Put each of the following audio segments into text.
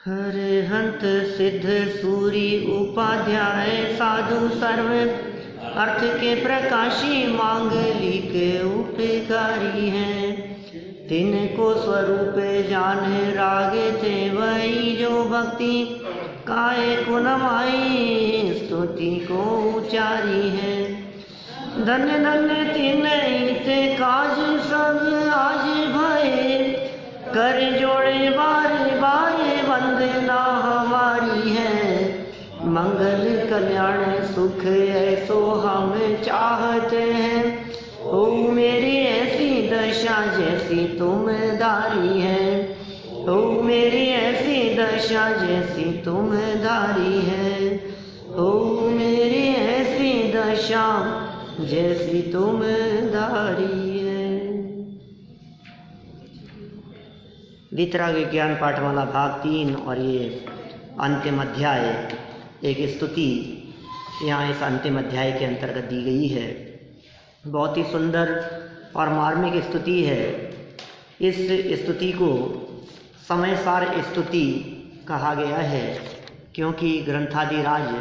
हरिहंत सिद्ध सूरी उपाध्याय साधु सर्व अर्थ के प्रकाशी मांगलिक उपकारी हैं। तिनको स्वरूप जाने रागे थे वही जो भक्ति काय कुनमाई स्तुति को उचारी है। धन्य धन्य तिन ते काज सब आज भये कर जोड़े बारे बारे वंदना हमारी है। मंगल कल्याण सुख ऐसो हम चाहते हैं। ओ मेरी ऐसी दशा जैसी तुम धारी है। ओ मेरी ऐसी दशा जैसी तुम धारी है। ओ मेरी ऐसी दशा जैसी तुम धारी है। वितराग विज्ञान पाठमाला भाग 3 और ये अंतिम अध्याय एक स्तुति यहाँ इस अंतिम अध्याय के अंतर्गत दी गई है। बहुत ही सुंदर और मार्मिक स्तुति है। इस स्तुति को समयसार स्तुति कहा गया है क्योंकि ग्रंथादिराज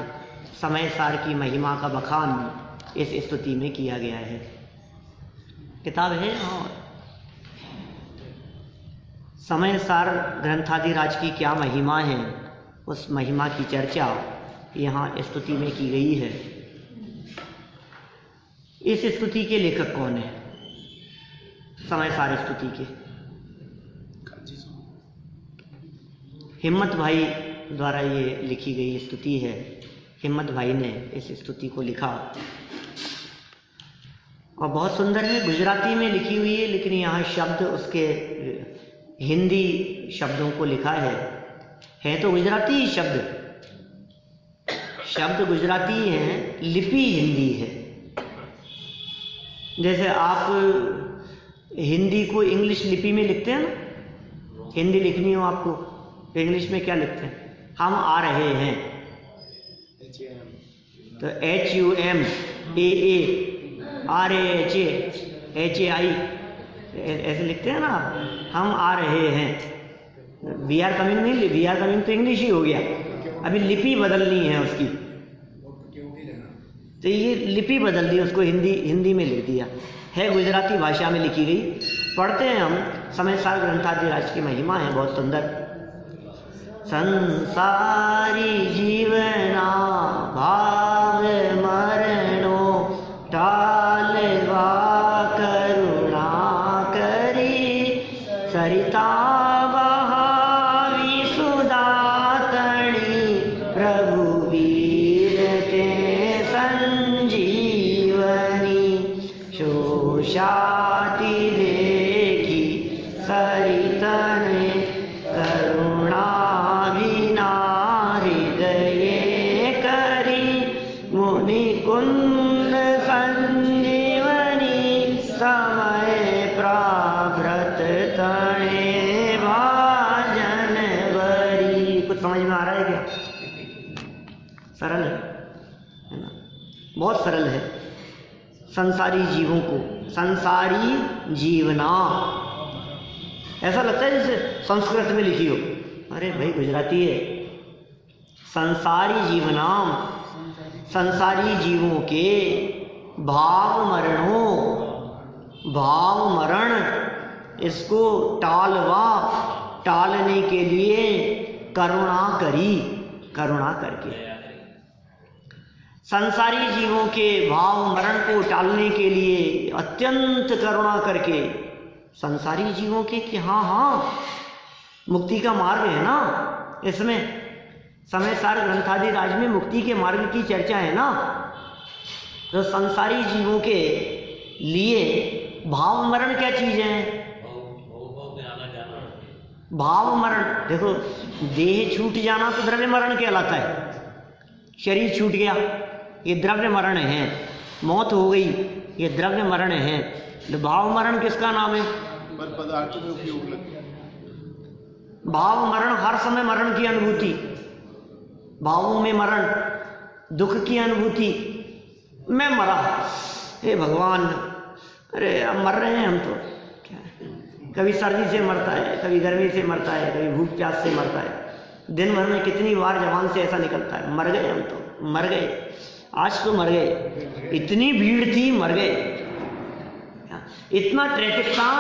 समयसार की महिमा का बखान इस स्तुति में किया गया है। किताब है और समयसार ग्रंथादिराज की क्या महिमा है, उस महिमा की चर्चा यहाँ स्तुति में की गई है। इस स्तुति के लेखक कौन है? समयसार स्तुति के हिम्मत भाई द्वारा ये लिखी गई स्तुति है। हिम्मत भाई ने इस स्तुति को लिखा और बहुत सुंदर है। गुजराती में लिखी हुई है लेकिन यहाँ शब्द उसके हिंदी शब्दों को लिखा है तो गुजराती शब्द गुजराती हैं, लिपि हिंदी है। जैसे आप हिंदी को इंग्लिश लिपि में लिखते हैं ना, हिंदी लिखनी हो आपको तो इंग्लिश में क्या लिखते हैं? हम आ रहे हैं तो HUMAA RAHAI ऐसे लिखते हैं ना। हम आ रहे हैं। वी आर कमिंग नहीं, वी आर कमिंग तो इंग्लिश ही हो गया। अभी लिपि बदलनी है उसकी तो ये लिपि बदल दी, उसको हिंदी में लिख दिया है। गुजराती भाषा में लिखी गई। पढ़ते हैं हम। समयसार ग्रंथादिराज की महिमा है बहुत सुंदर। संसारी जीवना भाव मरणो टालवा करुणा करी सरिता बहावी सुदातणी प्रभु वीर ते संजीवनी शोषाति देखी सरितने करुणा मुनि कुंद संजीवनी समय प्राभृत तणे भाजन बरी। कुछ समझ में आ रहा है क्या? सरल है ना? बहुत सरल है। संसारी जीवों को संसारी जीवना ऐसा लगता है जैसे संस्कृत में लिखी हो। अरे भाई गुजराती है। संसारी जीवनाम, संसारी जीवों के भाव मरण इसको टालने के लिए करुणा करके संसारी जीवों के भाव मरण को टालने के लिए अत्यंत करुणा करके संसारी जीवों के कि हाँ मुक्ति का मार्ग है ना। इसमें समयसार ग्रंथादिराज में मुक्ति के मार्ग की चर्चा है ना। तो संसारी जीवों के लिए भाव मरण क्या चीज है? भाव मरण देखो, देह छूट जाना तो द्रव्य मरण कहलाता है। शरीर छूट गया ये द्रव्य मरण है। मौत हो गई ये द्रव्य मरण है। तो भाव मरण किसका नाम है? पदार्थ में उपयोग लगता है। भाव मरण हर समय मरण की अनुभूति, भावों में मरण, दुख की अनुभूति। मैं मरा, हे भगवान, अरे अब मर रहे हैं हम तो क्या है? कभी सर्दी से मरता है, कभी गर्मी से मरता है, कभी भूख प्यास से मरता है। दिन भर में कितनी बार जबान से ऐसा निकलता है, मर गए हम तो, मर गए, आज तो मर गए, इतनी भीड़ थी मर गए, इतना ट्रैफिक था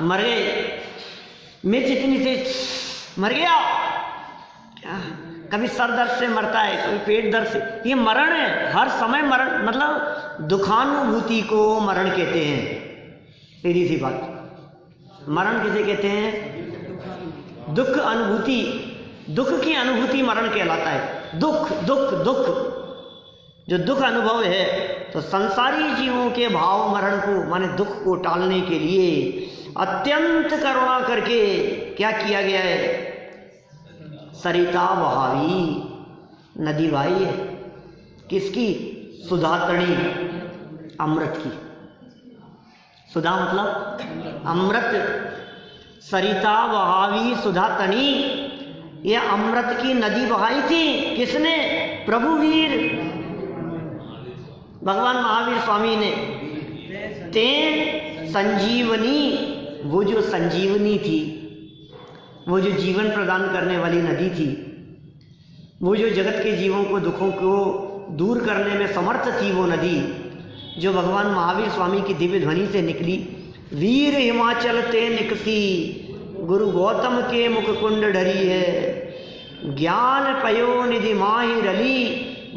मर गए, मिर्च इतनी थी मर गया। कभी सर दर्द से मरता है, कभी पेट दर्द से, ये मरण है, हर समय मरण, मतलब दुखानुभूति को मरण कहते हैं। सीधी सी बात, मरण किसे कहते हैं? दुख अनुभूति, दुख की अनुभूति मरण कहलाता है। दुख दुख दुख, जो दुख अनुभव है, तो संसारी जीवों के भाव मरण को, माने दुख को टालने के लिए अत्यंत करुणा करके क्या किया गया है? सरिता बहावी, नदी बहाई है, किसकी? सुधातणी, अमृत की। सुधा मतलब अमृत, सरिता बहावी सुधातनी, ये अमृत की नदी बहाई थी। किसने? प्रभुवीर भगवान महावीर स्वामी ने। ते संजीवनी, वो जो संजीवनी थी, वो जो जीवन प्रदान करने वाली नदी थी, वो जो जगत के जीवों को दुखों को दूर करने में समर्थ थी, वो नदी जो भगवान महावीर स्वामी की दिव्य ध्वनि से निकली। वीर हिमाचल ते निकसी, गुरु गौतम के मुख कुंड ढरी है, ज्ञान पयो निधि माही रली,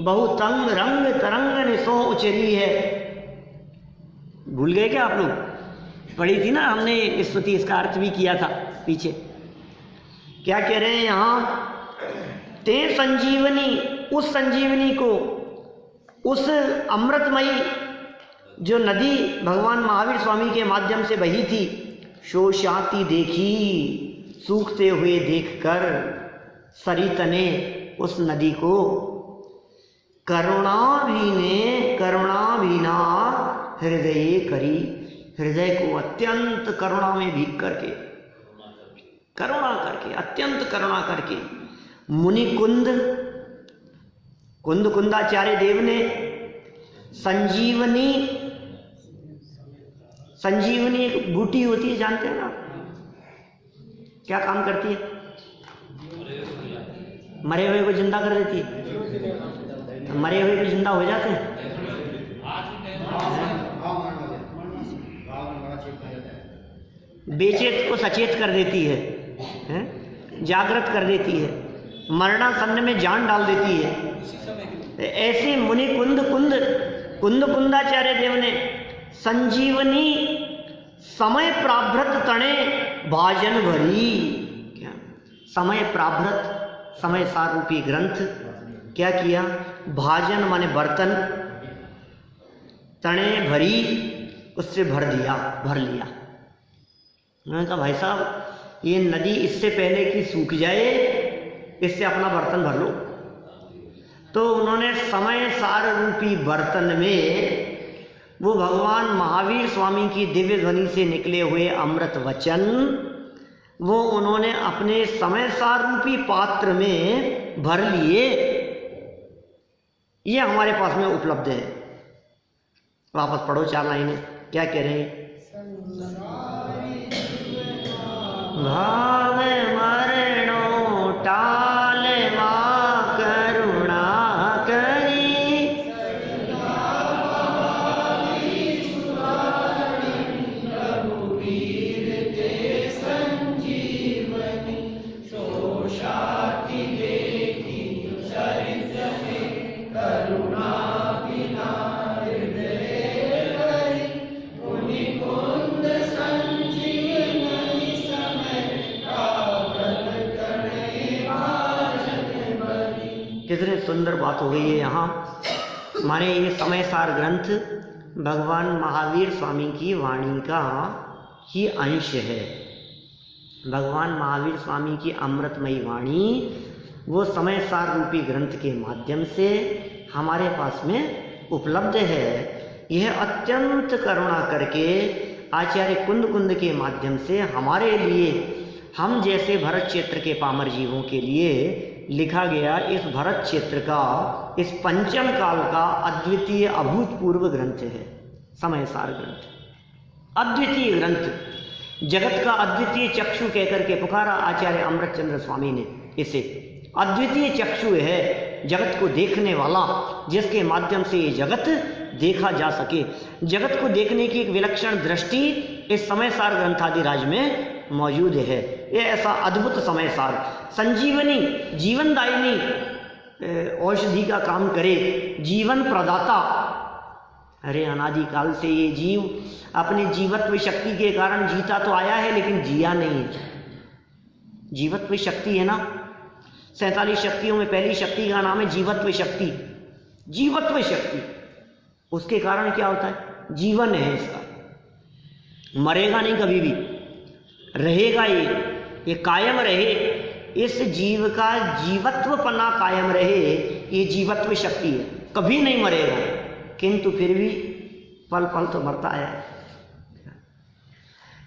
बहुतंग रंग तरंग निसो उचरी है। भूल गए क्या आप लोग? पढ़ी थी ना हमने स्तुति, इसका अर्थ भी किया था पीछे। क्या कह रहे हैं यहाँ? ते संजीवनी, उस संजीवनी को, उस अमृतमयी जो नदी भगवान महावीर स्वामी के माध्यम से बही थी, शोषाती देखी, सूखते हुए देखकर सरित ने उस नदी को करुणा भीना हृदय करी, हृदय को अत्यंत करुणा में भीग करके, करुणा करके, अत्यंत करुणा करके, मुनि कुंद, कुंदाचार्य देव ने संजीवनी, संजीवनी एक बूटी होती है, जानते हैं ना? क्या काम करती है? मरे हुए को जिंदा कर देती है। मरे हुए को जिंदा हो जाते हैं। बेचेत को सचेत कर देती है, जागृत कर देती है, मरणासन्न में जान डाल देती है। ऐसे मुनि कुंदाचार्य देव ने संजीवनी समय प्राभृत तणे भाजन भरी, क्या समय प्राभृत, समय सार रूपी ग्रंथ क्या किया? भाजन माने बर्तन, तणे भरी, उससे भर दिया, भर लिया। मैंने कहा भाई साहब ये नदी इससे पहले कि सूख जाए, इससे अपना बर्तन भर लो। तो उन्होंने समय सार रूपी बर्तन में वो भगवान महावीर स्वामी की दिव्य ध्वनि से निकले हुए अमृत वचन, वो उन्होंने अपने समय सार रूपी पात्र में भर लिए। ये हमारे पास में उपलब्ध है। वापस पढ़ो 4 लाइनें, क्या कह रहे हैं? भाव मरणो टाल मां करुणा करी, कितनी सुंदर बात हो गई है यहाँ। माने ये समय सार ग्रंथ भगवान महावीर स्वामी की वाणी का ही अंश है। भगवान महावीर स्वामी की अमृतमयी वाणी वो समय सार रूपी ग्रंथ के माध्यम से हमारे पास में उपलब्ध है। यह अत्यंत करुणा करके आचार्य कुंद के माध्यम से हमारे लिए, हम जैसे भरत क्षेत्र के पामर जीवों के लिए लिखा गया इस भरत क्षेत्र का, इस पंचम काल का अद्वितीय अभूतपूर्व ग्रंथ है समय सार ग्रंथ। अद्वितीय ग्रंथ, जगत का अद्वितीय चक्षु कहकर के पुकारा आचार्य अमृतचंद्र स्वामी ने इसे। अद्वितीय चक्षु है, जगत को देखने वाला, जिसके माध्यम से ये जगत देखा जा सके। जगत को देखने की एक विलक्षण दृष्टि इस समय सार ग्रंथादिराज में मौजूद है। ये ऐसा अद्भुत समय सार संजीवनी, जीवनदायिनी औषधि का काम करे, जीवन प्रदाता। अरे अनादिकाल से ये जीव अपने जीवत्व शक्ति के कारण जीता तो आया है, लेकिन जिया नहीं है। जीवत्व शक्ति है ना, 47 शक्तियों में पहली शक्ति का नाम है जीवत्व शक्ति। जीवत्व शक्ति, उसके कारण क्या होता है? जीवन है इसका, मरेगा नहीं कभी भी, रहेगा ये कायम रहे। इस जीव का जीवत्वपना कायम रहे, ये जीवत्व शक्ति है, कभी नहीं मरेगा, किंतु फिर भी पल पल तो मरता है।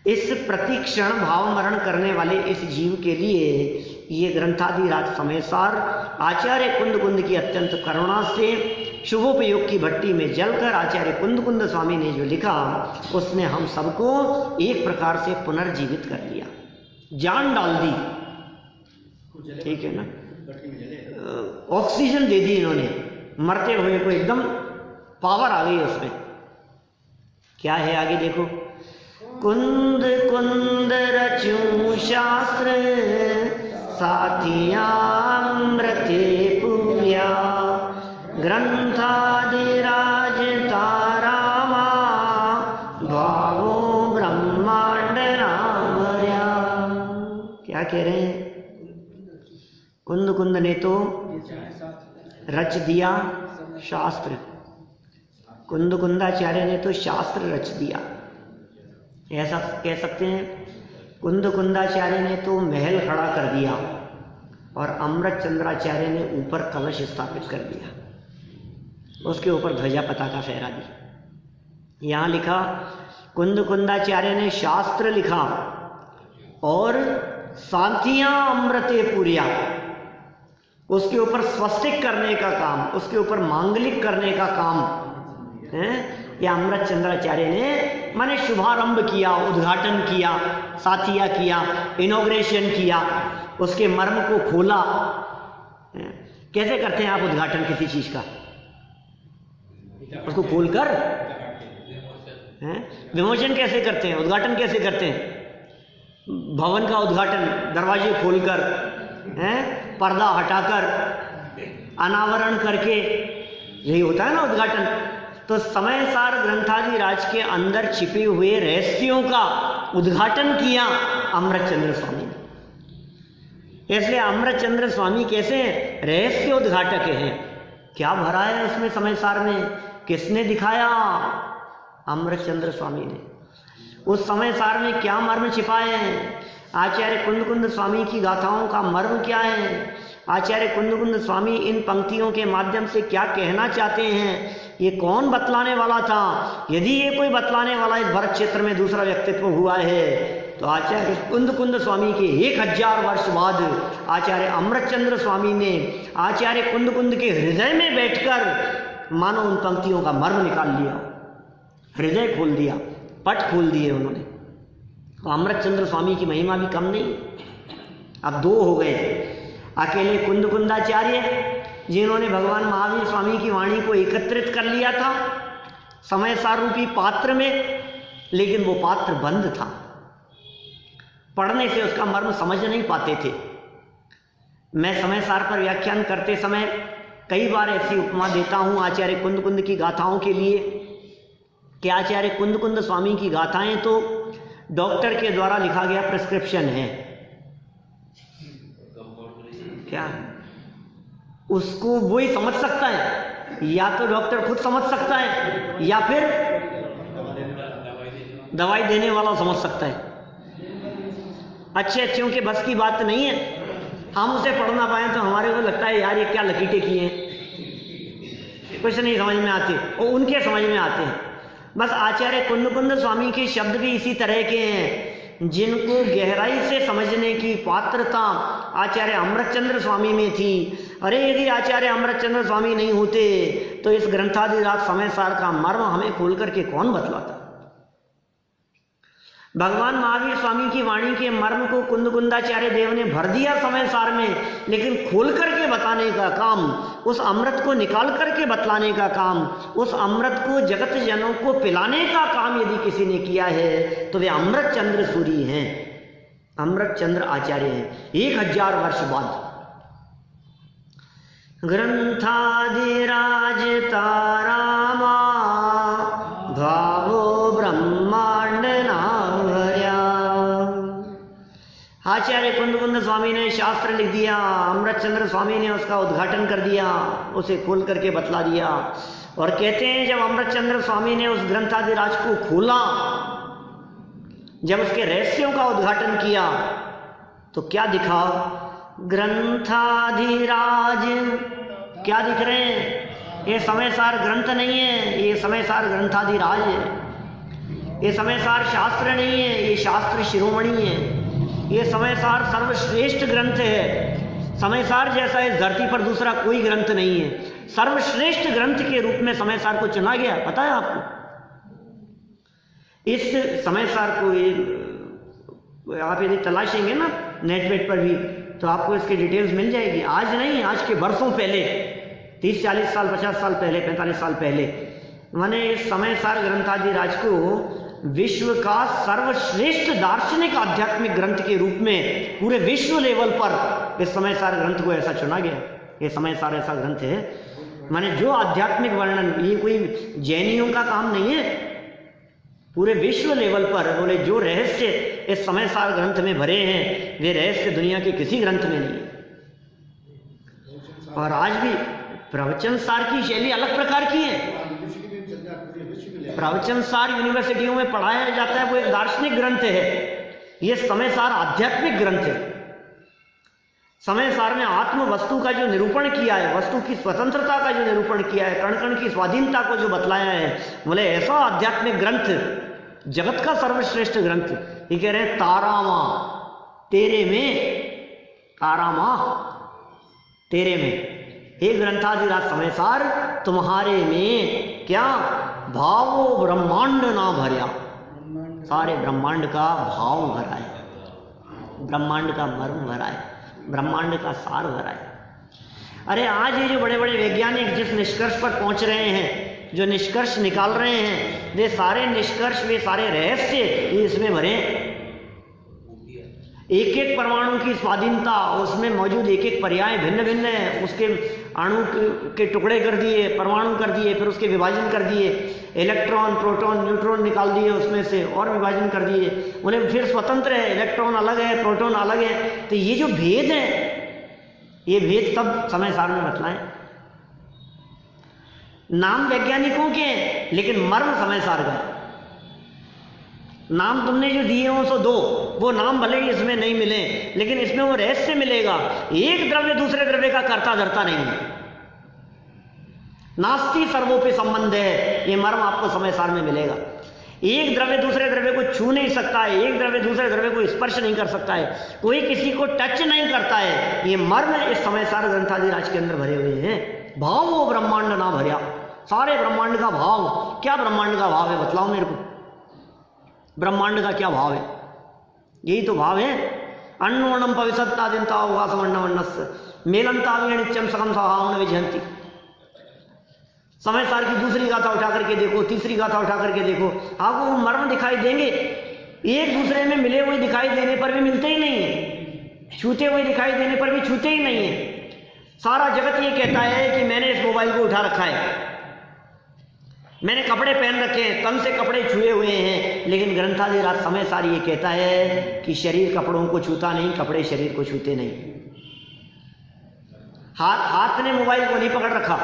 इस प्रतिक्षण भाव मरण करने वाले इस जीव के लिए ये ग्रंथादिराज समय सार आचार्य कुंद कुंद की अत्यंत करुणा से शुभोपयोग की भट्टी में जलकर आचार्य कुंद कुंद स्वामी ने जो लिखा, उसने हम सबको एक प्रकार से पुनर्जीवित कर दिया, जान डाल दी। ठीक है ना, ऑक्सीजन दे दी इन्होंने, मरते हुए को एकदम पावर आ गई उसमें। क्या है आगे देखो, कुंद कुंद रचूं शास्त्र साथियामृते पूया ग्रंथादिराज तारामा भावो ब्रह्मांड नामर्या। क्या कह रहे हैं? कुंद कुंद ने तो रच दिया शास्त्र, कुंद कुंदाचार्य ने तो शास्त्र रच दिया, ऐसा कह सकते हैं। कुंद कुंदाचार्य ने तो महल खड़ा कर दिया और अमृत चंद्राचार्य ने ऊपर कलश स्थापित कर दिया, उसके ऊपर ध्वजा पताका फहरा दी। यहाँ लिखा कुंद कुंदाचार्य ने शास्त्र लिखा और साथियां अमृते पुरिया, उसके ऊपर स्वस्तिक करने का काम, उसके ऊपर मांगलिक करने का काम है या अमृत चंद्राचार्य ने माने शुभारंभ किया, उद्घाटन किया, साथिया किया, इनॉग्रेशन किया, उसके मर्म को खोला। कैसे करते हैं आप उद्घाटन किसी चीज का? उसको खोलकर विमोचन कैसे करते हैं? उद्घाटन कैसे करते हैं? भवन का उद्घाटन दरवाजे खोलकर, पर्दा हटाकर, अनावरण करके, यही होता है ना उद्घाटन। तो समय सार ग्रंथादिराज के अंदर छिपे हुए रहस्यों का उद्घाटन किया अमृत चंद्र स्वामी ने। इसलिए अमृत चंद्र स्वामी कैसे रहस्य उद्घाटक हैं। क्या भरा है उसमें समय सार में? किसने दिखाया? अमृत चंद्र स्वामी ने। उस समय सार में क्या मर्म छिपाए हैं? आचार्य कुंद कुंद स्वामी की गाथाओं का मर्म क्या है? आचार्य कुंद कुंद स्वामी इन पंक्तियों के माध्यम से क्या कहना चाहते हैं? ये कौन बतलाने वाला था? यदि ये कोई बतलाने वाला इस भरत क्षेत्र में दूसरा व्यक्तित्व हुआ है तो आचार्य कुंद कुंद स्वामी के 1000 वर्ष बाद आचार्य अमृत चंद्र स्वामी ने आचार्य कुंद कुंद के हृदय में बैठकर मानो उन पंक्तियों का मर्म निकाल लिया, हृदय खोल दिया, पट खोल दिए उन्होंने। तो अमृत चंद्र स्वामी की महिमा भी कम नहीं। अब 2 हो गए, अकेले कुंद कुंदाचार्य जिन्होंने भगवान महावीर स्वामी की वाणी को एकत्रित कर लिया था समय सार रूपी पात्र में, लेकिन वो पात्र बंद था, पढ़ने से उसका मर्म समझ नहीं पाते थे। मैं समय सार पर व्याख्यान करते समय कई बार ऐसी उपमा देता हूँ आचार्य कुंद कुंद की गाथाओं के लिए कि आचार्य कुंद कुंद स्वामी की गाथाएं तो डॉक्टर के द्वारा लिखा गया प्रिस्क्रिप्शन है। क्या उसको वही समझ सकता है? या तो डॉक्टर खुद समझ सकता है या फिर दवाई देने वाला समझ सकता है। अच्छे अच्छों के बस की बात नहीं है। हम उसे पढ़ ना पाए तो हमारे को लगता है यार ये क्या लकीटे किए हैं, कुछ नहीं समझ में आते, और उनके समझ में आते हैं। बस आचार्य कुंद कुंद स्वामी के शब्द भी इसी तरह के हैं जिनको गहराई से समझने की पात्रता आचार्य अमृतचंद्र स्वामी में थी। अरे यदि आचार्य अमृतचंद्र स्वामी नहीं होते तो इस ग्रंथादिराज समय सार का मर्म हमें खोल करके कौन बतलाता। भगवान महावीर स्वामी की वाणी के मर्म को कुंदकुंदाचार्य देव ने भर दिया समय सार में, लेकिन खोल करके बताने का काम, उस अमृत को निकाल करके बतलाने का काम, उस अमृत को जगत जनों को पिलाने का काम यदि किसी ने किया है तो वे अमृत चंद्र सूरी हैं, अमृत चंद्र आचार्य हैं। 1000 वर्ष बाद ग्रंथादिराज तारामा भावो ब्रह्मांड नाम भर्या। आचार्य कुंदकुंद स्वामी ने शास्त्र लिख दिया, अमृत चंद्र स्वामी ने उसका उद्घाटन कर दिया, उसे खोल करके बतला दिया। और कहते हैं जब अमृत चंद्र स्वामी ने उस ग्रंथादिराज को खोला, जब उसके रहस्यों का उद्घाटन किया तो क्या दिखा? ग्रंथाधिराज क्या दिख रहे हैं? ये समयसार ग्रंथ नहीं है, ये समयसार ग्रंथाधिराज है। ये समयसार शास्त्र नहीं है, ये शास्त्र शिरोमणि है। ये समयसार सर्वश्रेष्ठ ग्रंथ है। समयसार जैसा इस धरती पर दूसरा कोई ग्रंथ नहीं है। सर्वश्रेष्ठ ग्रंथ के रूप में समयसार को चुना गया, पता है आपको? इस समयसार को आप यदि तलाशेंगे ना नेट वेट पर भी तो आपको इसकी डिटेल्स मिल जाएगी। आज नहीं, आज के बरसों पहले, 30-40 साल, 50 साल पहले, 45 साल पहले मैंने इस समयसार ग्रंथादिराज को विश्व का सर्वश्रेष्ठ दार्शनिक आध्यात्मिक ग्रंथ के रूप में पूरे विश्व लेवल पर इस समयसार ग्रंथ को ऐसा चुना गया। ये समयसार ऐसा ग्रंथ है, माने जो आध्यात्मिक वर्णन, ये कोई जैनियों का काम नहीं है, पूरे विश्व लेवल पर बोले जो रहस्य इस समयसार ग्रंथ में भरे हैं वे रहस्य दुनिया के किसी ग्रंथ में नहीं है। और आज भी प्रवचन सार की शैली अलग प्रकार की है। प्रवचन सार यूनिवर्सिटियों में पढ़ाया जाता है, वो एक दार्शनिक ग्रंथ है। ये समयसार आध्यात्मिक ग्रंथ है। समयसार में आत्म वस्तु का जो निरूपण किया है, वस्तु की स्वतंत्रता का जो निरूपण किया है, कण कण की स्वाधीनता को जो बतलाया है, बोले ऐसा आध्यात्मिक ग्रंथ, जगत का सर्वश्रेष्ठ ग्रंथ। ये कह रहे हैं तारामा तेरे में, तारामा तेरे में, हे ग्रंथादिराज समयसार तुम्हारे में क्या भावो ब्रह्मांड ना भर्या। सारे ब्रह्मांड का भाव भरा है, ब्रह्मांड का मर्म भरा है, ब्रह्मांड का सार भरा है। अरे आज ये जो बड़े बड़े वैज्ञानिक जिस निष्कर्ष पर पहुंच रहे हैं, जो निष्कर्ष निकाल रहे हैं, वे सारे निष्कर्ष, वे सारे रहस्य ये इसमें भरे। एक एक परमाणु की स्वाधीनता, उसमें मौजूद एक एक पर्याय भिन्न भिन्न है। उसके अणु के टुकड़े कर दिए, परमाणु कर दिए, फिर उसके विभाजन कर दिए, इलेक्ट्रॉन, प्रोटॉन, न्यूट्रॉन निकाल दिए उसमें से और विभाजन कर दिए। उन्हें फिर स्वतंत्र है, इलेक्ट्रॉन अलग है, प्रोटॉन अलग है। तो ये जो भेद है, ये भेद सब समयसार में बतलाएं। नाम वैज्ञानिकों के हैं लेकिन मर्म समयसार का है। नाम तुमने जो दिए हो सो दो, वो नाम भले ही इसमें नहीं मिले लेकिन इसमें वो रहस्य मिलेगा। एक द्रव्य दूसरे द्रव्य का कर्ता धर्ता नहीं है। नास्ति सर्वोपि संबंध है, ये मर्म आपको समयसार में मिलेगा। एक द्रव्य दूसरे द्रव्य को छू नहीं सकता है, एक द्रव्य दूसरे द्रव्य को स्पर्श नहीं कर सकता है, कोई किसी को टच नहीं करता है। ये मर्म इस समयसार ग्रंथादिराज के अंदर भरे हुए हैं। भाव वो ब्रह्मांड ना भर्या, सारे ब्रह्मांड का भाव। क्या ब्रह्मांड का भाव है बतलाओ मेरे को, ब्रह्मांड का क्या भाव है? यही तो भाव है। अन्नोणम पविसत्तादिंता उवासवर्णवन्नस् मेलंतावीण नित्यम सकम सहावन विजहंती। समयसार की दूसरी गाथा उठा करके देखो, तीसरी गाथा उठा करके देखो, आपको वो मर्म दिखाई देंगे। एक दूसरे में मिले हुए दिखाई देने पर भी मिलते ही नहीं है, छूते हुए दिखाई देने पर भी छूते ही नहीं है। सारा जगत ये कहता है कि मैंने इस मोबाइल को उठा रखा है, मैंने कपड़े पहन रखे हैं, तन से कपड़े छुए हुए हैं, लेकिन ग्रंथादिराज समयसार ये कहता है कि शरीर कपड़ों को छूता नहीं, कपड़े शरीर को छूते नहीं। हाथ ने मोबाइल को नहीं पकड़ रखा,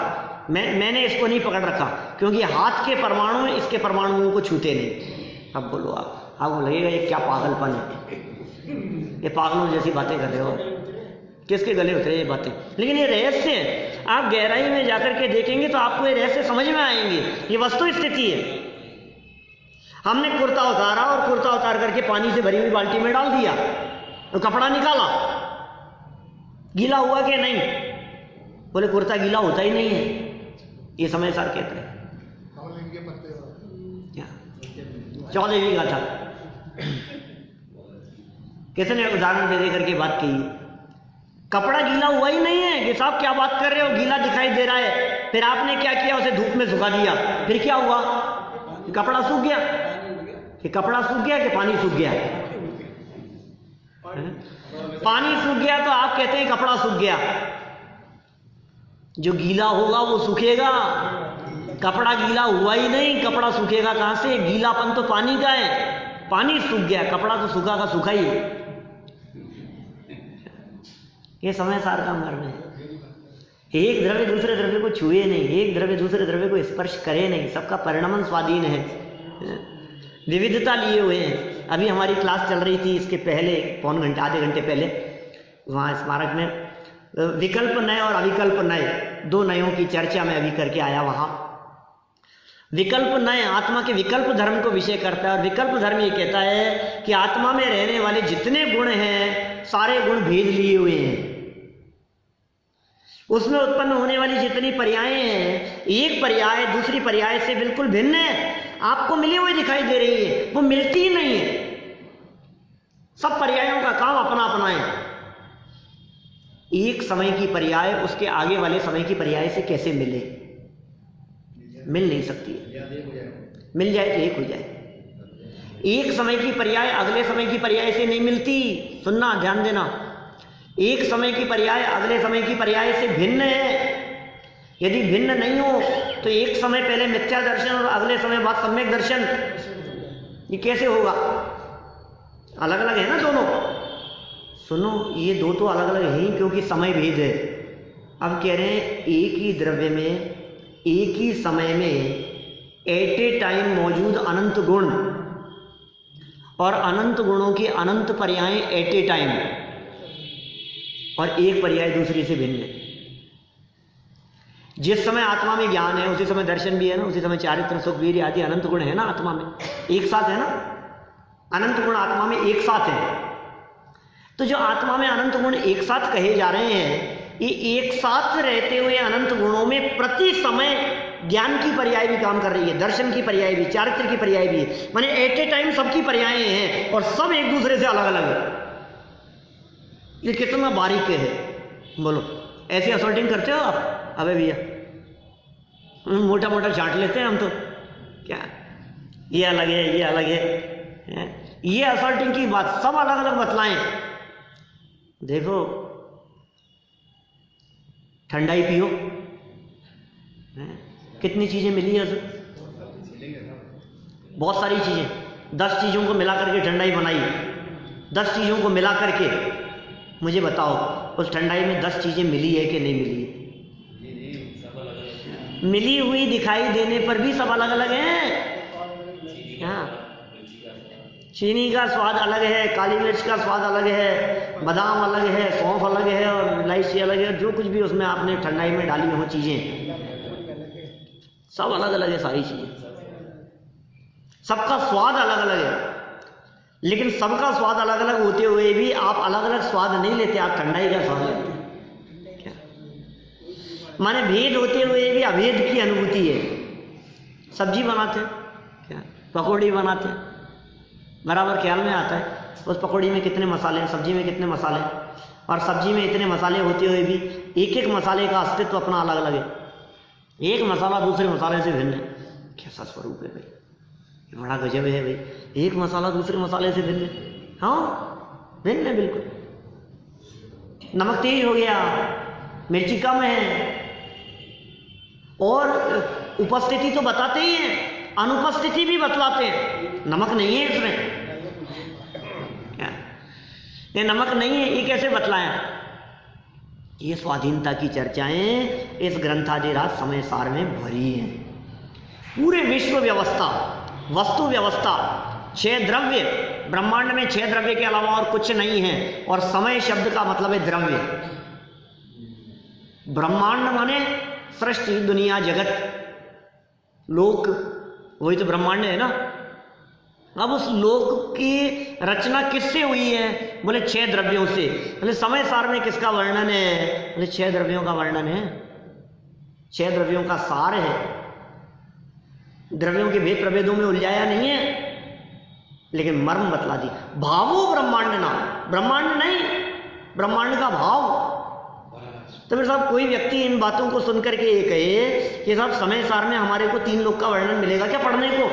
मैंने इसको नहीं पकड़ रखा, क्योंकि हाथ के परमाणु इसके परमाणुओं को छूते नहीं। अब बोलो आपको लगेगा ये क्या पागलपन है, ये पागलों जैसी बातें कर रहे हो, किसके गले उतरे ये बातें। लेकिन ये रहस्य है, आप गहराई में जाकर के देखेंगे तो आपको ये रहस्य समझ में आएंगे। ये वस्तु स्थिति है। हमने कुर्ता उतारा और कुर्ता उतार करके पानी से भरी हुई बाल्टी में डाल दिया तो कपड़ा निकाला, गीला हुआ कि नहीं? बोले कुर्ता गीला होता ही नहीं है, ये समयसार कहते हैं। 14वीं गाथा कितने उदाहरण दे दे करके बात कही। कपड़ा गीला हुआ ही नहीं है कि साहब क्या बात कर रहे हो, गीला दिखाई दे रहा है। फिर आपने क्या किया, उसे धूप में सुखा दिया, फिर क्या हुआ, कपड़ा सूख गया। कि कपड़ा सूख गया कि पानी सूख गया? पानी सूख गया तो आप कहते हैं कपड़ा सूख गया। जो गीला होगा वो सूखेगा, कपड़ा गीला हुआ ही नहीं, कपड़ा सूखेगा कहां से? गीलापन तो पानी का है, पानी सूख गया, कपड़ा तो सूखा का सूखा ही है। ये समय सार का मर्म है। एक द्रव्य दूसरे द्रव्य को छुए नहीं, एक द्रव्य दूसरे द्रव्य को स्पर्श करे नहीं, सबका परिणाम स्वाधीन है, विविधता लिए हुए हैं। अभी हमारी क्लास चल रही थी, इसके पहले पौन घंटे आधे घंटे पहले वहाँ स्मारक में विकल्प नय और अविकल्प नय, दो नयों की चर्चा मैं अभी करके आया। वहाँ विकल्प नय आत्मा के विकल्प धर्म को विषय करता है, और विकल्प धर्म ये कहता है कि आत्मा में रहने वाले जितने गुण हैं सारे गुण भेद लिए हुए हैं। उसमें उत्पन्न होने वाली जितनी पर्यायें हैं, एक पर्याय दूसरी पर्याय से बिल्कुल भिन्न है, आपको मिली हुई दिखाई दे रही है, वो मिलती ही नहीं है। सब पर्यायों का काम अपना अपना है। एक समय की पर्याय उसके आगे वाले समय की पर्याय से कैसे मिले? मिल नहीं सकती है। मिल जाए तो एक हो जाए। एक समय की पर्याय अगले समय की पर्याय से नहीं मिलती। सुनना, ध्यान देना, एक समय की पर्याय अगले समय की पर्याय से भिन्न है। यदि भिन्न नहीं हो तो एक समय पहले मिथ्या दर्शन और अगले समय बाद सम्यक दर्शन, ये कैसे होगा? अलग अलग है ना दोनों। सुनो, ये दो तो अलग अलग है ही क्योंकि समय भेद है। अब कह रहे हैं एक ही द्रव्य में एक ही समय में एट ए टाइम मौजूद अनंत गुण और अनंत गुणों की अनंत पर्यायें एट ए टाइम, और एक पर्याय दूसरी से भिन्न है। जिस समय आत्मा में ज्ञान है उसी समय दर्शन भी है ना, उसी समय चारित्र सुख वीर्य आदि अनंत गुण है ना आत्मा में, एक साथ है ना। अनंत गुण आत्मा में एक साथ है। तो जो आत्मा में अनंत गुण एक साथ कहे जा रहे हैं, ये एक साथ रहते हुए अनंत गुणों में प्रति समय ज्ञान की पर्याय भी काम कर रही है, दर्शन की पर्याय भी, चारित्र की पर्याय भी, माने एट ए टाइम सबकी पर्यायें हैं और सब एक दूसरे से अलग अलग है। ये कितना बारीक है, बोलो। ऐसी असॉल्टिंग करते हो आप? अबे भैया मोटा मोटा चाट लेते हैं हम तो, क्या ये अलग है, ये अलग है, ये असॉल्टिंग की बात, सब अलग अलग बतलाएं। देखो, ठंडाई पियो, कितनी चीजें मिली है उसमें, बहुत सारी चीजें, 10 चीजों को मिला करके ठंडाई बनाई। 10 चीजों को मिला करके मुझे बताओ उस ठंडाई में 10 चीजें मिली है कि नहीं मिली है? मिली हुई दिखाई देने पर भी सब अलग अलग हैं। हाँ, चीनी का स्वाद अलग है, काली मिर्च का स्वाद अलग है, बादाम अलग है, सौंफ अलग है और इलायची अलग है, जो कुछ भी उसमें आपने ठंडाई में डाली हो चीजें, सब अलग अलग है। सारी चीजें, सबका स्वाद अलग अलग है। लेकिन सबका स्वाद अलग अलग होते हुए भी आप अलग अलग स्वाद नहीं लेते, आप ठंडाई का स्वाद लेते हैं। क्या माने भेद होते हुए भी अभेद की अनुभूति है। सब्जी बनाते हैं, क्या पकौड़ी बनाते हैं, बराबर ख्याल में आता है उस पकौड़ी में कितने मसाले हैं, सब्जी में कितने मसाले हैं, और सब्जी में इतने मसाले होते हुए भी एक एक मसाले का अस्तित्व अपना अलग अलग है। एक मसाला दूसरे मसाले से भिन्न है। कैसा स्वरूप है भाई, ये बड़ा गजब है भाई। एक मसाला दूसरे मसाले से भिन्न है। हाँ, भिन्न है बिल्कुल। नमक तेज हो गया, मिर्ची कम है, और उपस्थिति तो बताते ही हैं, अनुपस्थिति भी बतलाते हैं। नमक नहीं है इसमें, क्या ये नमक नहीं है, ये कैसे बतलाएं? ये स्वाधीनता की चर्चाएं इस ग्रंथादिराज समय सार में भरी हैं। पूरे विश्व व्यवस्था, वस्तु व्यवस्था, 6 द्रव्य, ब्रह्मांड में 6 द्रव्य के अलावा और कुछ नहीं है। और समय शब्द का मतलब है द्रव्य। ब्रह्मांड माने सृष्टि, दुनिया, जगत, लोक, वही तो ब्रह्मांड है ना। अब उस लोक की रचना किससे हुई है? बोले 6 द्रव्यों से। बोले समय सार में किसका वर्णन है? बोले 6 द्रव्यों का वर्णन है, 6 द्रव्यों का सार है। द्रव्यों के भेद प्रभेदों में उलझाया नहीं है। लेकिन मर्म बतला दी। भावो ब्रह्मांड ना, ब्रह्मांड नहीं, ब्रह्मांड का भाव। तो फिर साहब कोई व्यक्ति इन बातों को सुनकर के ये कहे कि साहब समय सार में हमारे को 3 लोक का वर्णन मिलेगा क्या पढ़ने को?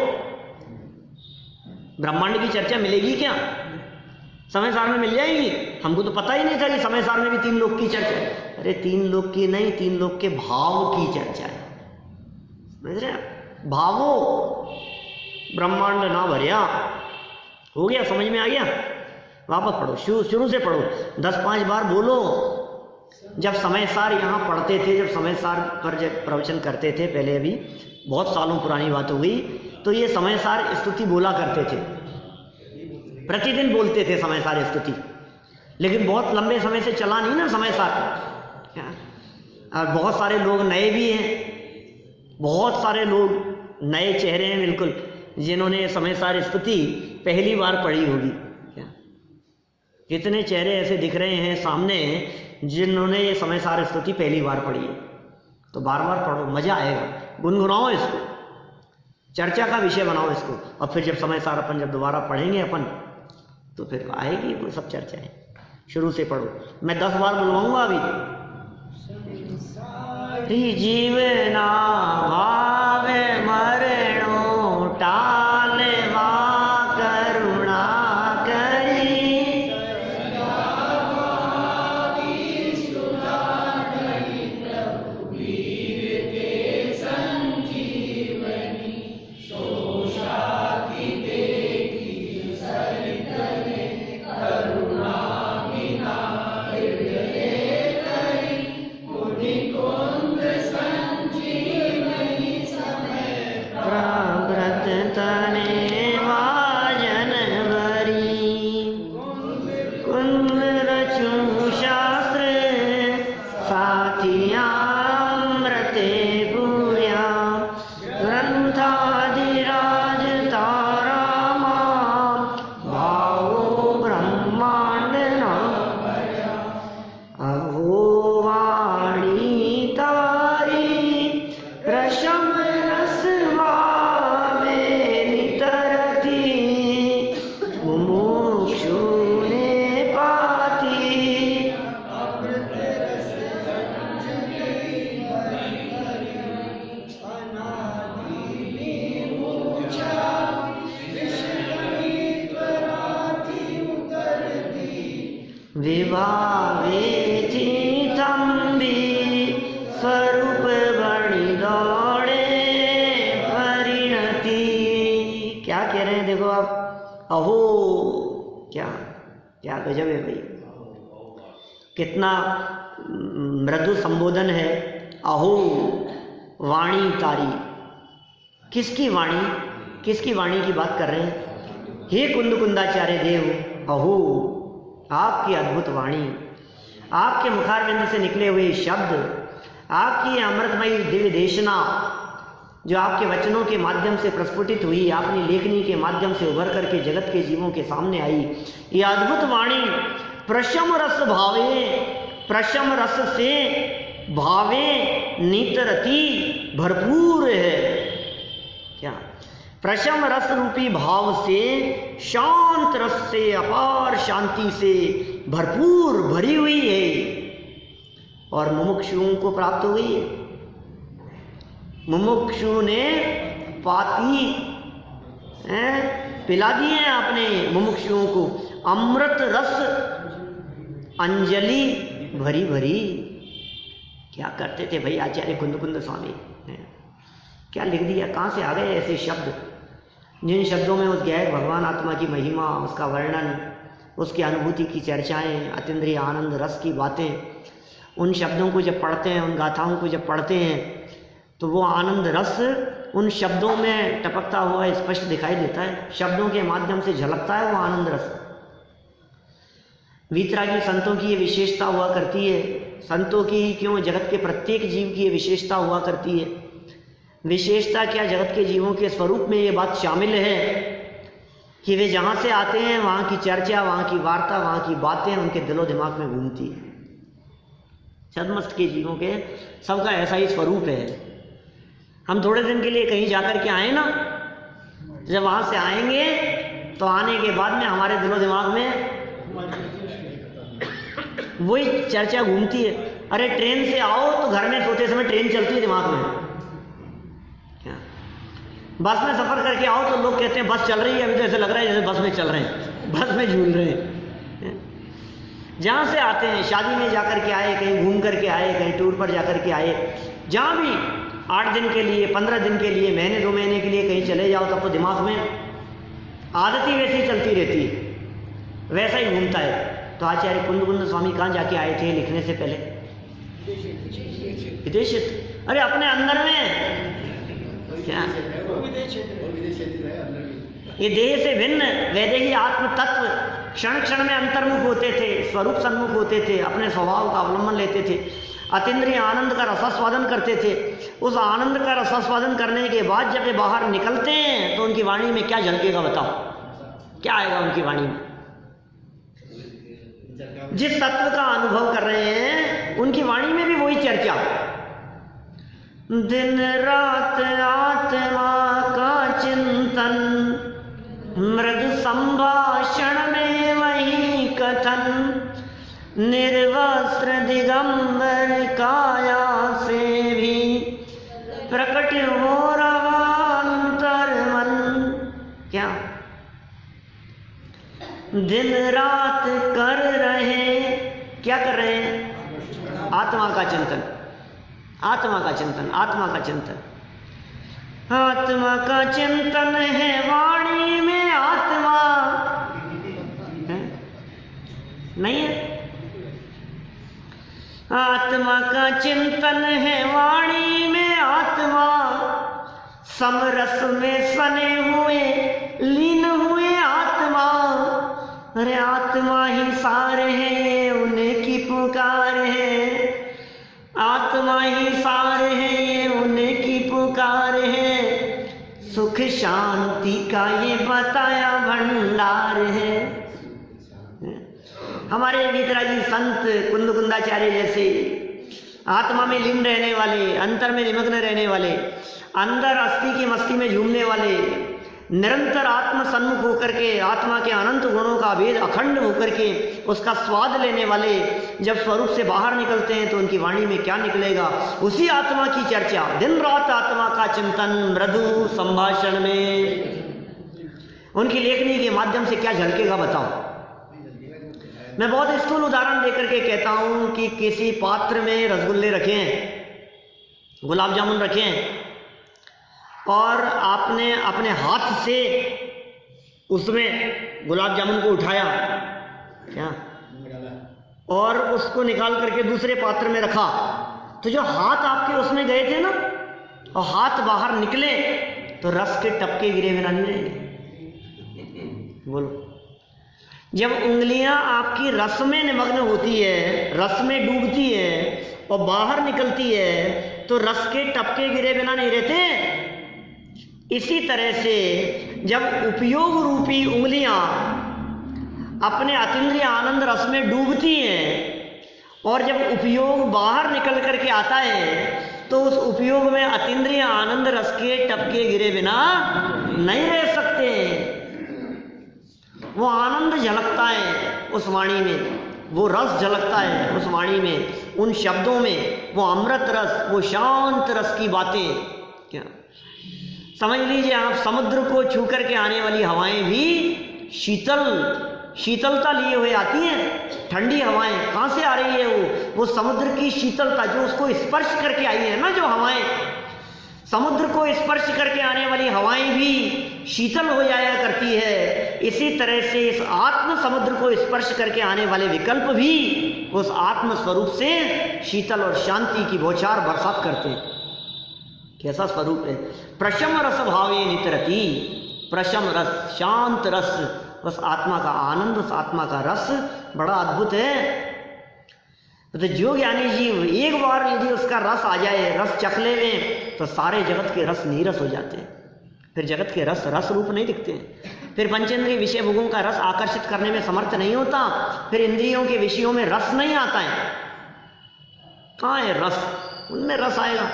ब्रह्मांड की चर्चा मिलेगी क्या समय सार में? मिल जाएगी? हमको तो पता ही नहीं था कि समय सार में भी 3 लोक की चर्चा है। अरे 3 लोक की नहीं, 3 लोक के भाव की चर्चा है, समझ रहे हैं? भावो ब्रह्मांड ना भरिया। हो गया, समझ में आ गया? वापस पढ़ो, शुरू से पढ़ो, 10-5 बार बोलो। जब समय सार यहाँ पढ़ते थे, जब समय सार पर जब प्रवचन करते थे पहले, अभी बहुत सालों पुरानी बात हो गई, तो ये समय सार स्तुति बोला करते थे, प्रतिदिन बोलते थे समय सार स्तुति। लेकिन बहुत लंबे समय से चला नहीं ना समय सार। और बहुत सारे लोग नए भी हैं, बहुत सारे लोग नए चेहरे हैं बिल्कुल, जिन्होंने समय सार स्तुति पहली बार पढ़ी होगी। कितने चेहरे ऐसे दिख रहे हैं सामने जिन्होंने ये समय सार स्तुति पहली बार पढ़ी है। तो बार बार पढ़ो, मजा आएगा, गुनगुनाओ इसको, चर्चा का विषय बनाओ इसको। और फिर जब समय सार अपन जब दोबारा पढ़ेंगे अपन, तो फिर आएगी वो सब चर्चाएं। शुरू से पढ़ो, मैं 10 बार बुलवाऊंगा अभी। जीवना भावे मरणो टाले वा करुणा करी, स्वरूप बड़ी दौड़े परिणति। क्या कह रहे हैं देखो आप, अहो क्या क्या गजब है भाई, कितना मृदु संबोधन है। अहो वाणी तारी, किसकी वाणी, किसकी वाणी की बात कर रहे हैं? हे कुंद कुंदाचार्य देव, अहो आपकी अद्भुत वाणी, आपके मुखारविंद से निकले हुए शब्द, आपकी अमृतमयी दिव्य देशना जो आपके वचनों के माध्यम से प्रस्फुटित हुई, आपने लेखनी के माध्यम से उभर करके जगत के जीवों के सामने आई, ये अद्भुत वाणी प्रशम रस भावे, प्रशम रस से भावे नितरती भरपूर है। क्या? प्रशम रस रूपी भाव से, शांत रस से, अपार शांति से भरपूर भरी हुई है और मुमुक्षुओं को प्राप्त हुई है। मुमुक्षु ने पाती पिला दी है आपने मुमुक्षुओं को, अमृत रस अंजलि भरी भरी। क्या करते थे भाई आचार्य कुंद कुंद स्वामी, क्या लिख दिया, कहाँ से आ गए ऐसे शब्द, जिन शब्दों में उस गायक भगवान आत्मा की महिमा, उसका वर्णन, उसकी अनुभूति की चर्चाएं, अतीन्द्रिय आनंद रस की बातें, उन शब्दों को जब पढ़ते हैं, उन गाथाओं को जब पढ़ते हैं, तो वो आनंद रस उन शब्दों में टपकता हुआ स्पष्ट दिखाई देता है, शब्दों के माध्यम से झलकता है वो आनंद रस। वीतरागी संतों की ये विशेषता हुआ करती है, संतों की ही क्यों, जगत के प्रत्येक जीव की ये विशेषता हुआ करती है। विशेषता क्या, जगत के जीवों के स्वरूप में ये बात शामिल है कि वे जहाँ से आते हैं वहाँ की चर्चा, वहाँ की वार्ता, वहाँ की बातें उनके दिलो दिमाग में घूमती है। छद्मस्त के जीवों के सबका ऐसा ही स्वरूप है। हम थोड़े दिन के लिए कहीं जाकर के आए ना, जब वहाँ से आएंगे तो आने के बाद में हमारे दिलो दिमाग में वही चर्चा घूमती है। अरे ट्रेन से आओ तो घर में सोते समय ट्रेन चलती है दिमाग में, क्या बस में सफर करके आओ तो लोग कहते हैं बस चल रही है, अभी तो ऐसे लग रहा है जैसे बस में चल रहे हैं, बस में झूल रहे हैं। जहाँ से आते हैं, शादी में जाकर के आए, कहीं घूम करके आए, कहीं टूर पर जाकर के आए, जहाँ भी 8 दिन के लिए, 15 दिन के लिए, महीने 2 महीने के लिए कहीं चले जाओ, तब तो दिमाग में आदत ही वैसी चलती रहती है, वैसा ही घूमता है। तो आचार्य कुंदकुंद स्वामी कहाँ जाके आए थे लिखने से पहले? विदेश। अरे अपने अंदर में क्या, ये देह से भिन्न वैदेही आत्म तत्व क्षण क्षण में अंतर्मुख होते थे, स्वरूप सन्मुख होते थे, अपने स्वभाव का अवलंबन लेते थे, अतीन्द्रिय आनंद का रसास्वादन करते थे। उस आनंद का रसास्वादन करने के बाद जब ये बाहर निकलते हैं तो उनकी वाणी में क्या झलकेगा बताओ? क्या आएगा उनकी वाणी में? जिस तत्व का अनुभव कर रहे हैं उनकी वाणी में भी वही चर्चा। दिन रात आत्मा का चिंतन, मृदु संभाषण में वही कथन, निर्वस्त्र दिगंबर काया से भी प्रकट हो रहा अंतर मन। क्या दिन रात कर रहे, क्या कर रहे हैं? आत्मा का चिंतन, आत्मा का चिंतन, आत्मा का चिंतन। आत्मा का चिंतन है वाणी में, आत्मा है? नहीं है। आत्मा का चिंतन है वाणी में, आत्मा समरस में सने हुए लीन हुए आत्मा। अरे आत्मा ही सार है, उनकी पुकार है, आत्मा ही सार है, उनकी पुकार है, सुख शांति का ये बताया भंडार है। हमारे वीतरागी संत कुंदकुंदाचार्य जैसे आत्मा में लीन रहने वाले, अंतर में निमग्न रहने वाले, अंदर अस्थि की मस्ती में झूमने वाले, निरंतर आत्म सन्मुख होकर के आत्मा के अनंत गुणों का भेद अखंड होकर के उसका स्वाद लेने वाले जब स्वरूप से बाहर निकलते हैं तो उनकी वाणी में क्या निकलेगा? उसी आत्मा की चर्चा। दिन रात आत्मा का चिंतन, मृदु संभाषण में उनकी लेखनी के माध्यम से क्या झलकेगा बताओ? मैं बहुत स्थूल उदाहरण देकर के कहता हूं कि किसी पात्र में रसगुल्ले रखे हैं, गुलाब जामुन रखे हैं, और आपने अपने हाथ से उसमें गुलाब जामुन को उठाया, क्या, और उसको निकाल करके दूसरे पात्र में रखा, तो जो हाथ आपके उसमें गए थे ना, और हाथ बाहर निकले तो रस के टपके गिरे बिना नहीं रहेंगे। बोलो, जब उंगलियां आपकी रस में निमग्न होती है, रस में डूबती है और बाहर निकलती है तो रस के टपके गिरे बिना नहीं रहते। इसी तरह से जब उपयोग रूपी उंगलियां अपने अतीन्द्रिय आनंद रस में डूबती हैं और जब उपयोग बाहर निकल करके आता है तो उस उपयोग में अतीन्द्रिय आनंद रस के टपके गिरे बिना नहीं रह सकते। वो आनंद झलकता है उस वाणी में, वो रस झलकता है उस वाणी में, उन शब्दों में, वो अमृत रस, वो शांत रस की बातें। क्या समझ लीजिए आप, समुद्र को छू करके आने वाली हवाएं भी शीतलता लिए हुए आती हैं। ठंडी हवाएं कहाँ से आ रही है? वो समुद्र की शीतलता जो उसको स्पर्श करके आई है ना, जो हवाएं समुद्र को स्पर्श करके आने वाली हवाएं भी शीतल हो जाया करती है। इसी तरह से इस आत्म समुद्र को स्पर्श करके आने वाले विकल्प भी उस आत्म स्वरूप से शीतल और शांति की बौछार बरसात करते हैं। कैसा स्वरूप है? प्रशम रस भावे नितरती, प्रशम रस, शांत रस, उस आत्मा का आनंद, उस आत्मा का रस बड़ा अद्भुत है। तो जो ज्ञानी जीव एक बार यदि उसका रस आ जाए, रस चखले में, तो सारे जगत के रस नीरस हो जाते हैं। फिर जगत के रस रस रूप नहीं दिखते हैं। फिर पंचेंद्रिय विषय भोगों का रस आकर्षित करने में समर्थ नहीं होता। फिर इंद्रियों के विषयों में रस नहीं आता है। कहाँ है रस? उनमें रस आएगा।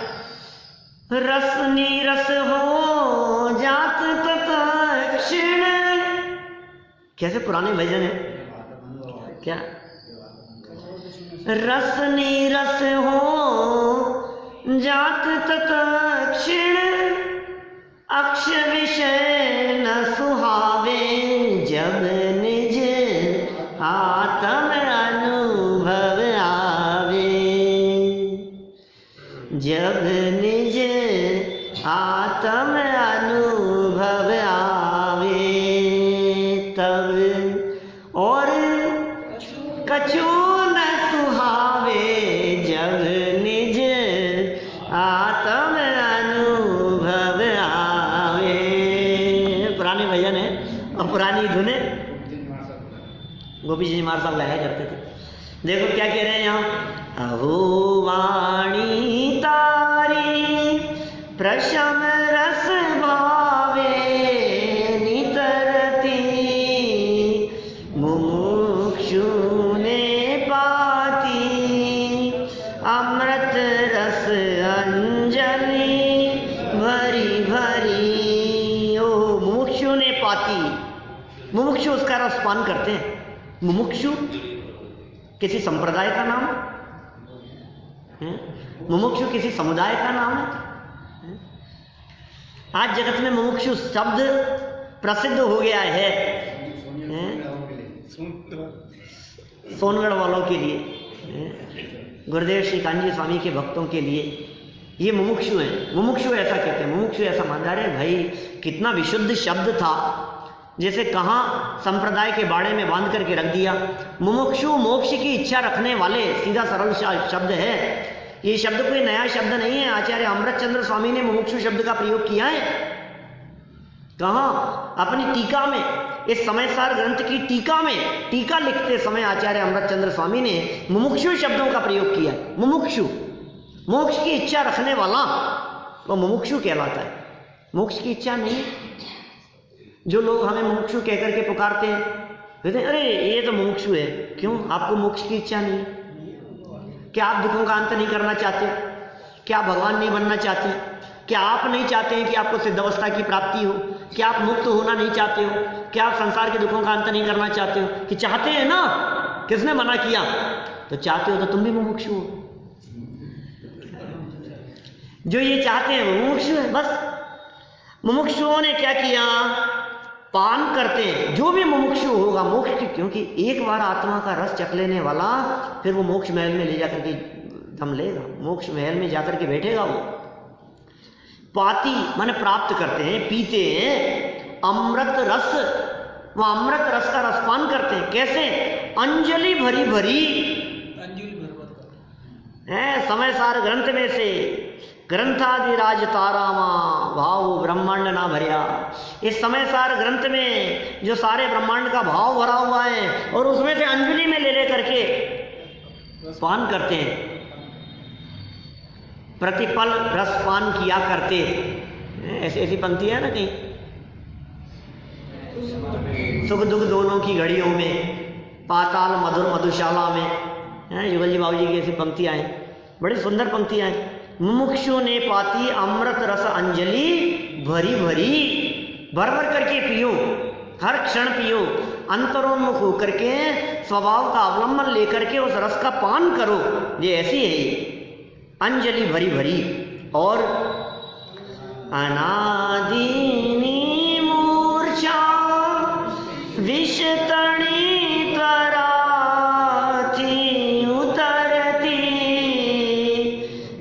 रस नीरस हो जात तथा क्षीण कैसे पुराने भजन है क्या? रस नीरस हो जात तत क्षीण, अक्ष विषय न सुहावे, जब निज आत्म अनुभव आवे, जब निज आत्म अनुभव आवे, तब और कछु न सुहावे, जब निज आत्म अनुभव आवे। पुराने भजन है और पुरानी धुने गोपी जी मार साहब गाया करते थे। देखो क्या कह रहे हैं यहाँ, अहो वाणी तारी प्रशम रस भावे, नितरती मुमुक्षु ने पाती, अमृत रस अंजलि भरी भरी। ओ मुमुक्षु ने पाती, मुमुक्षु उसका रस पान करते हैं। मुमुक्षु किसी संप्रदाय का नाम है? मुमुक्षु किसी समुदाय का नाम है? आज जगत में मुमुक्षु शब्द प्रसिद्ध हो गया है सोनगढ़ वालों के लिए, गुरुदेव श्री कांजी स्वामी के भक्तों के लिए ये मुमुक्षु हैं। मुमुक्षु ऐसा कहते हैं, मुमुक्षु ऐसा मानता है। भाई कितना विशुद्ध शब्द था, जैसे कहाँ संप्रदाय के बाड़े में बांध करके रख दिया। मुमुक्षु मोक्ष की इच्छा रखने वाले, सीधा सरल शब्द है। ये शब्द कोई नया शब्द नहीं है। आचार्य अमृतचंद्र स्वामी ने मुमुक्षु शब्द का प्रयोग किया है। कहाँ? अपनी टीका में, इस समयसार ग्रंथ की टीका में, टीका लिखते समय आचार्य अमृतचंद्र स्वामी ने मुमुक्षु शब्दों का प्रयोग किया है। मुमुक्षु मोक्ष की इच्छा रखने वाला वो मुमुक्षु कहलाता है। मोक्ष की इच्छा नहीं। जो लोग हमें मुमुक्षु कहकर के पुकारते हैं, कहते हैं अरे ये तो मुमुक्षु है। क्यों? आपको मोक्ष की इच्छा नहीं? क्या आप दुखों का अंत नहीं करना चाहते? क्या आप भगवान नहीं बनना चाहते? क्या आप नहीं चाहते हैं कि आपको सिद्धावस्था की प्राप्ति हो? क्या आप मुक्त होना नहीं चाहते हो? क्या आप संसार के दुखों का अंत नहीं करना चाहते हो? कि चाहते हैं ना, किसने मना किया? तो चाहते हो तो तुम भी मुमुक्षु हो। जो ये चाहते हैं वो मुमुक्षु है। बस मुमुक्षुओं ने क्या किया? पान करते हैं। जो भी मुमुक्षु होगा मोक्ष की, क्योंकि एक बार आत्मा का रस चख लेने वाला फिर वो मोक्ष महल में ले जाकर के दम लेगा, मोक्ष महल में जाकर के बैठेगा। वो पाती माने प्राप्त करते हैं, पीते हैं अमृत रस। वो अमृत रस का रसपान करते हैं। कैसे? अंजलि भरी भरी है। समय सार ग्रंथ में से ग्रंथादिराज तारामा भाव ब्रह्मांड ना भरिया। इस समय सार ग्रंथ में जो सारे ब्रह्मांड का भाव भरा हुआ है और उसमें से अंजलि में ले करके पान करते हैं। प्रतिपल रस पान किया करते। ऐसी ऐसी पंक्ति है ना कहीं, सुख दुख दोनों की घड़ियों में, पाताल मधुर मधुशाला में। युगल जी बाबू जी की ऐसी पंक्तियां हैं, बड़ी सुंदर पंक्तियां हैं। मुमुक्षु ने पाती अमृत रस अंजलि भरी भरी, भर भर करके पियो, हर क्षण पियो, अंतरोन्मुख होकर के स्वभाव का अवलंबन लेकर के उस रस का पान करो। ये ऐसी है ये अंजलि भरी भरी। और अनादिनी मूर्छा विषतणी त्वरा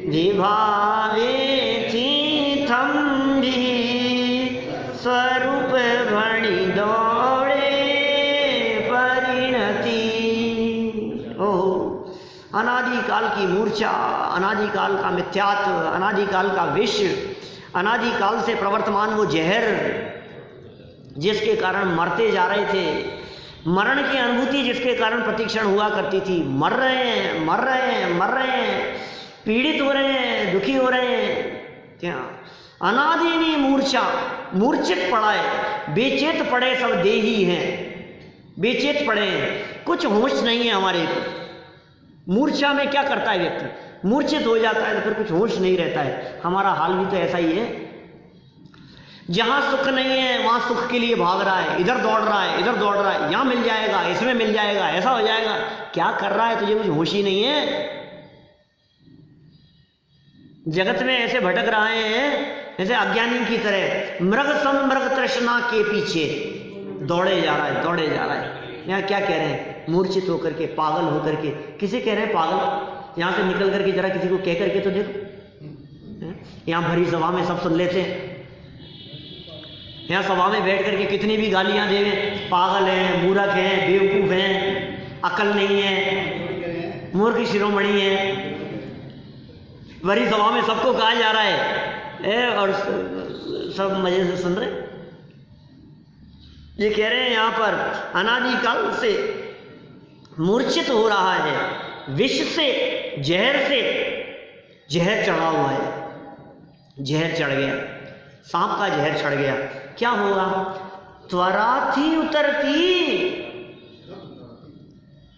विभावे थी थम्भी, स्वरूप भणी दौड़े परिणति। ओह, अनादिकाल की मूर्छा, अनादिकाल का मिथ्यात्व, अनादिकाल का विष, अनादिकाल से प्रवर्तमान वो जहर जिसके कारण मरते जा रहे थे, मरण की अनुभूति जिसके कारण प्रतिक्षण हुआ करती थी। मर रहे हैं, मर रहे हैं, मर रहे हैं, पीड़ित हो रहे हैं, दुखी हो रहे हैं। क्या? अनादिनी मूर्छा, मूर्छित पड़ा है, बेचेत पड़े सब देही हैं, बेचेत पड़े हैं, कुछ होश नहीं है हमारे को। मूर्छा में क्या करता है व्यक्ति? मूर्छित हो जाता है तो फिर कुछ होश नहीं रहता है। हमारा हाल भी तो ऐसा ही है। जहाँ सुख नहीं है वहाँ सुख के लिए भाग रहा है, इधर दौड़ रहा है, इधर दौड़ रहा है, यहाँ मिल जाएगा, इसमें मिल जाएगा, ऐसा हो जाएगा। क्या कर रहा है, तुझे कुछ होश ही नहीं है। जगत में ऐसे भटक रहे हैं जैसे अज्ञानी की तरह, मृग सम मृग तृष्णा के पीछे दौड़े जा रहा है, दौड़े जा रहा है। यहाँ क्या कह रहे हैं, मूर्छित होकर के, पागल होकर के। किसे कह रहे हैं पागल? यहाँ से निकल करके जरा किसी को कह करके तो देखो। यहाँ भरी सभा में सब सुन लेते हैं, यहाँ सभा में बैठ करके कितनी भी गालियां देवे, पागल हैं, मूर्ख हैं, बेवकूफ हैं, अकल नहीं है, मूर्ख शिरोमणि है। भरी सभा में सबको कहा जा रहा है और सब मजे से सुन रहे। ये कह रहे हैं यहाँ पर अनादिकाल से मूर्छित हो रहा है, विष से, जहर से, जहर चढ़ा हुआ है, जहर चढ़ गया, सांप का जहर चढ़ गया। क्या होगा? त्वरा थी उतरती।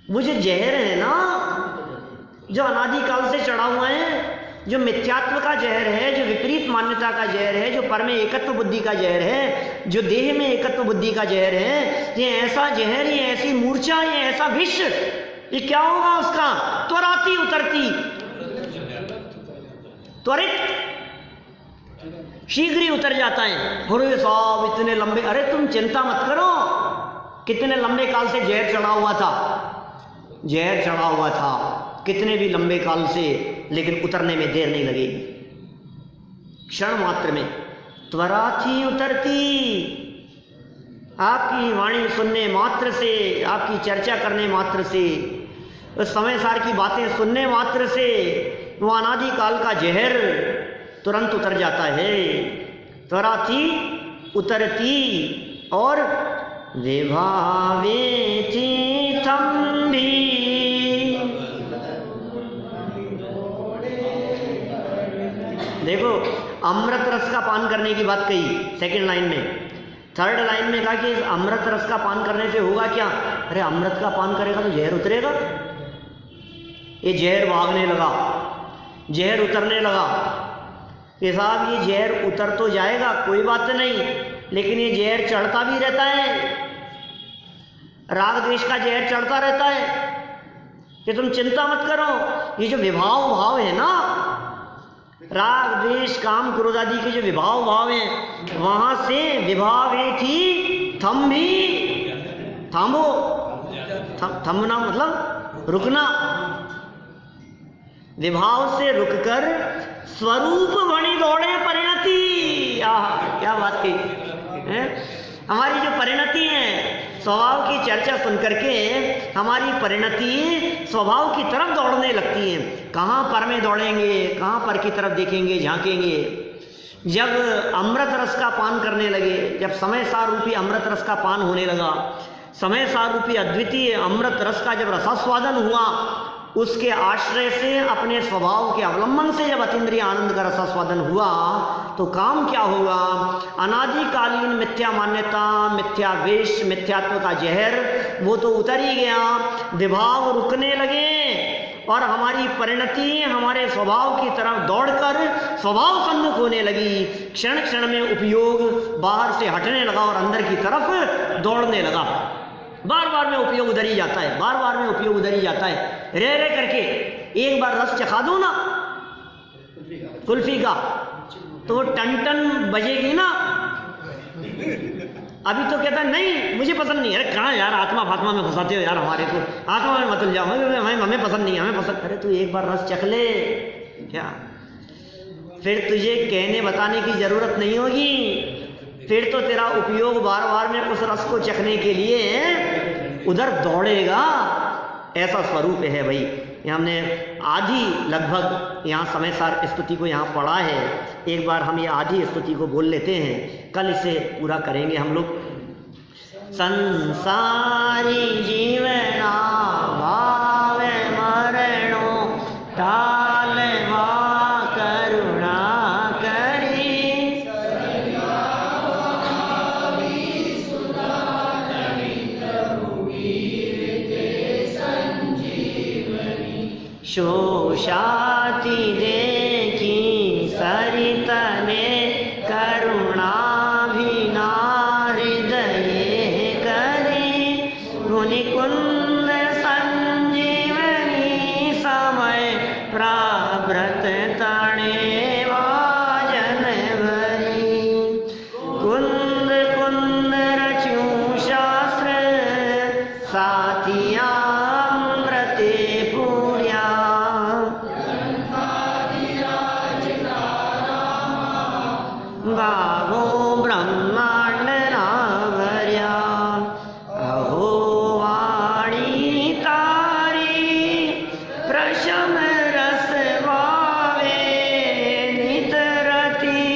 वो जो जहर है ना, जो अनादिकाल से चढ़ा हुआ है, जो मिथ्यात्व का जहर है, जो विपरीत मान्यता का जहर है, जो पर में एकत्व बुद्धि का जहर है, जो देह में एकत्व बुद्धि का जहर है, ये ऐसा जहर, ये ऐसी मूर्छा, ये ऐसा विष, ये क्या होगा उसका? त्वराती उतरती, त्वरित, शीघ्र ही उतर जाता है। अरे साहब इतने लंबे, अरे तुम चिंता मत करो, कितने लंबे काल से जहर चढ़ा हुआ था, जहर चढ़ा हुआ था कितने भी लंबे काल से, लेकिन उतरने में देर नहीं लगेगी, क्षण मात्र में त्वरा थी उतरती। आपकी वाणी सुनने मात्र से, आपकी चर्चा करने मात्र से, उस समय सार की बातें सुनने मात्र से वो अनादि काल का जहर तुरंत उतर जाता है। त्वरा थी उतरती और विभावे थी थम्भी। देखो अमृत रस का पान करने की बात कही सेकंड लाइन में। थर्ड लाइन में कहा कि अमृत रस का पान करने से होगा क्या? अरे अमृत का पान करेगा तो जहर उतरेगा। ये जहर भागने लगा, जहर उतरने लगा। ये साहब ये जहर उतर तो जाएगा, कोई बात नहीं, लेकिन ये जहर चढ़ता भी रहता है, राग द्वेष का जहर चढ़ता रहता है। कि तुम चिंता मत करो, ये जो विभाव भाव है ना, राग द्वेष काम क्रोध आदि के जो विभाव भाव हैं, वहां से विभावे थी थम्भी, थामो, थमना मतलब रुकना, विभाव से रुककर स्वरूप बनी दौड़े परिणति। क्या बात की है? हमारी जो परिणति है, स्वभाव की चर्चा सुन करके हमारी परिणति स्वभाव की तरफ दौड़ने लगती है। कहाँ पर में दौड़ेंगे, कहाँ पर की तरफ देखेंगे, झांकेंगे। जब अमृत रस का पान करने लगे, जब समय सार रूपी अमृत रस का पान होने लगा, समय सार रूपी अद्वितीय अमृत रस का जब रसास्वादन हुआ, उसके आश्रय से, अपने स्वभाव के अवलंबन से जब अतीन्द्रिय आनंद का रसास्वादन हुआ, तो काम क्या होगा? अनादिकालीन मिथ्या मान्यता, मिथ्या वेश, मिथ्यात्व का जहर वो तो उतर ही गया, विभाव रुकने लगे और हमारी परिणति हमारे स्वभाव की तरफ दौड़कर स्वभाव सम्मुख होने लगी। क्षण क्षण में उपयोग बाहर से हटने लगा और अंदर की तरफ दौड़ने लगा। बार बार में उपयोग उधर ही जाता है, बार बार में उपयोग उधर ही जाता है। रह रह करके एक बार रस चखा दो ना कुल्फी का, तो वो टन टन बजेगी ना। अभी तो कहता है नहीं मुझे पसंद नहीं। अरे कहाँ यार, आत्मा फात्मा में फंसाते हो यार हमारे को, आत्मा में मत जाओ, हमें पसंद नहीं, हमें पसंद। अरे तू एक बार रस चख ले, क्या फिर तुझे कहने बताने की जरूरत नहीं होगी। फिर तो तेरा उपयोग बार बार में उस रस को चखने के लिए उधर दौड़ेगा। ऐसा स्वरूप है भाई। ये हमने आधी लगभग यहाँ समय सार स्तुति को यहाँ पढ़ा है। एक बार हम ये आधी स्तुति को बोल लेते हैं, कल इसे पूरा करेंगे हम लोग। संसारी जीवना भाव मरणो टालवा करुणा करी, शोषाति देखी सरितने करुणा भ्रत तणे वाजन भरी, कुंद कुंद रचूं शास्त्र, साथिया अमृते पूर्या। गावो ब्रह्मांड ना भर्या, अहो वाणी तारी, प्रशम रस भावे नित रति।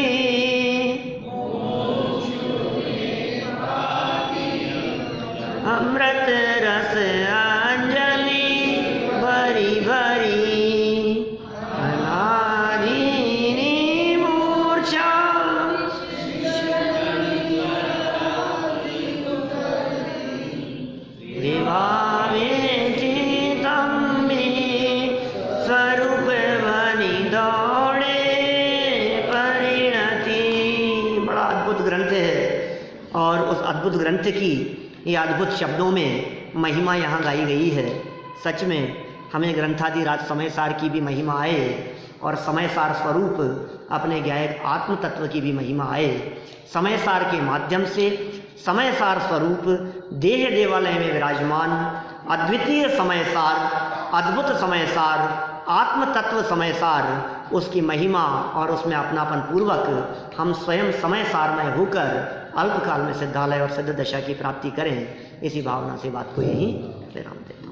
अमृत रस अंजलि भरी भरी, अनादि मूर्छा विभावे चितम्बी, स्वरूप बनी दौड़े परिणति। बड़ा अद्भुत ग्रंथ है और उस अद्भुत ग्रंथ की ये अद्भुत शब्दों में महिमा यहाँ गाई गई है। सच में हमें ग्रंथादि राज समय सार की भी महिमा आए और समय सार स्वरूप अपने ज्ञायक आत्म तत्व की भी महिमा आए। समय सार के माध्यम से समय सार स्वरूप देह देवालय में विराजमान अद्वितीय समय सार, अद्भुत समय सार, आत्म तत्व समय सार, उसकी महिमा और उसमें अपनापन पूर्वक हम स्वयं समय सार में होकर अल्पकाल में सिद्धालय और सिद्ध दशा की प्राप्ति करें, इसी भावना से बात को यहीं विराम दें।